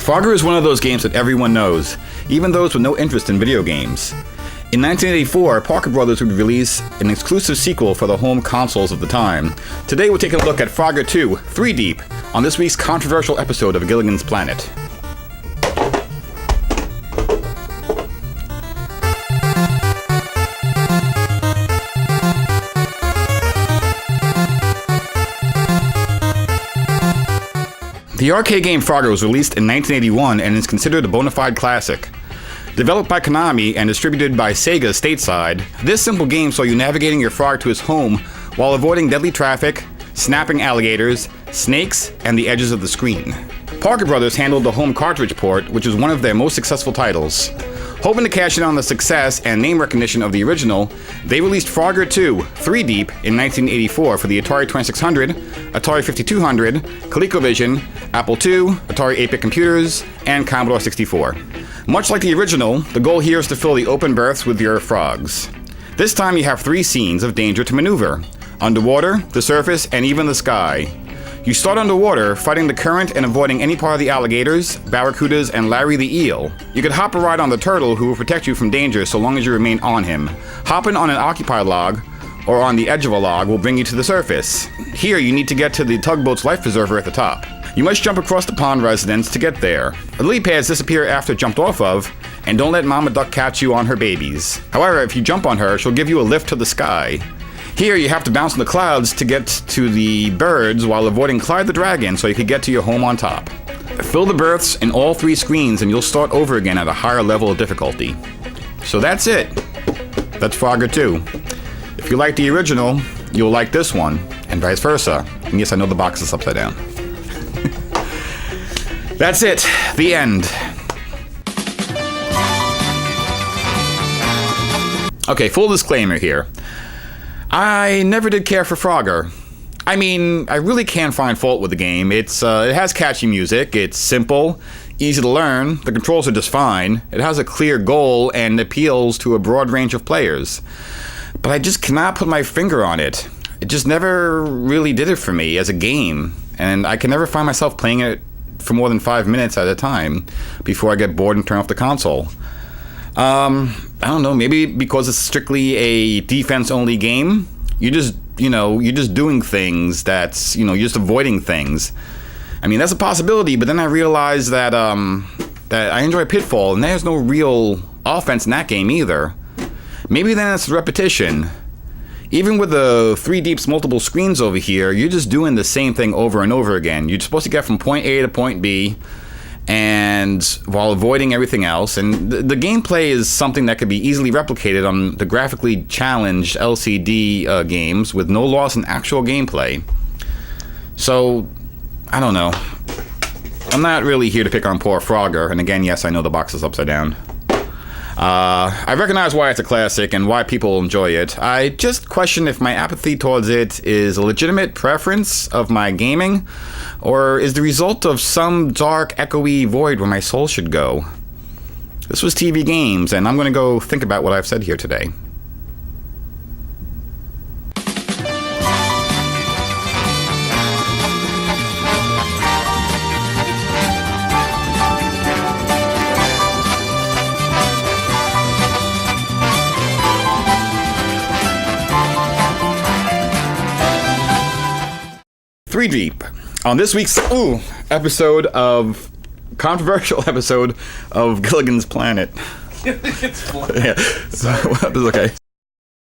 Frogger is one of those games that everyone knows, even those with no interest in video games. In 1984, Parker Brothers would release an exclusive sequel for the home consoles of the time. Today we're taking a look at Frogger 2, ThreeDeep, on this week's controversial episode of Gilligan's Planet. The arcade game Frogger was released in 1981 and is considered a bona fide classic. Developed by Konami and distributed by Sega stateside, this simple game saw you navigating your frog to his home while avoiding deadly traffic, snapping alligators, snakes, and the edges of the screen. Parker Brothers handled the home cartridge port, which was one of their most successful titles. Hoping to cash in on the success and name recognition of the original, they released Frogger 2, ThreeDeep in 1984 for the Atari 2600, Atari 5200, ColecoVision, Apple II, Atari 8-bit computers, and Commodore 64. Much like the original, the goal here is to fill the open berths with your frogs. This time you have 3 scenes of danger to maneuver: underwater, the surface, and even the sky. You start underwater, fighting the current and avoiding any part of the alligators, barracudas, and Larry the eel. You could hop a ride on the turtle, who will protect you from danger so long as you remain on him. Hopping on an occupied log, or on the edge of a log, will bring you to the surface. Here you need to get to the tugboat's life preserver at the top. You must jump across the pond residence to get there. The lily pads disappear after jumped off of, and don't let Mama Duck catch you on her babies. However, if you jump on her, she'll give you a lift to the sky. Here you have to bounce in the clouds to get to the birds while avoiding Clyde the Dragon so you can get to your home on top. Fill the berths in all 3 screens and you'll start over again at a higher level of difficulty. So that's it. That's Frogger 2. If you like the original, you'll like this one, and vice versa. And yes, I know the box is upside down. That's it. The end. Okay, full disclaimer here. I never did care for Frogger. I mean, I really can't find fault with the game. It has catchy music, it's simple, easy to learn, the controls are just fine, it has a clear goal and appeals to a broad range of players. But I just cannot put my finger on it. It just never really did it for me as a game, and I can never find myself playing it for more than 5 minutes at a time before I get bored and turn off the console. I don't know, maybe because it's strictly a defense-only game. You're just doing things you're just avoiding things. I mean, that's a possibility, but then I realized that I enjoy Pitfall, and there's no real offense in that game either. Maybe then it's repetition. Even with the ThreeDeep's multiple screens over here, you're just doing the same thing over and over again. You're supposed to get from point A to point B, and while avoiding everything else. And the gameplay is something that could be easily replicated on the graphically challenged LCD games with no loss in actual gameplay. So, I don't know. I'm not really here to pick on poor Frogger, and again, yes, I know the box is upside down. I recognize why it's a classic and why people enjoy it. I just question if my apathy towards it is a legitimate preference of my gaming, or is the result of some dark, echoey void where my soul should go. This was TV Games, and I'm going to go think about what I've said here today. ThreeDeep, on this week's controversial episode of Gilligan's Planet. It's funny. Yeah, so, this is okay.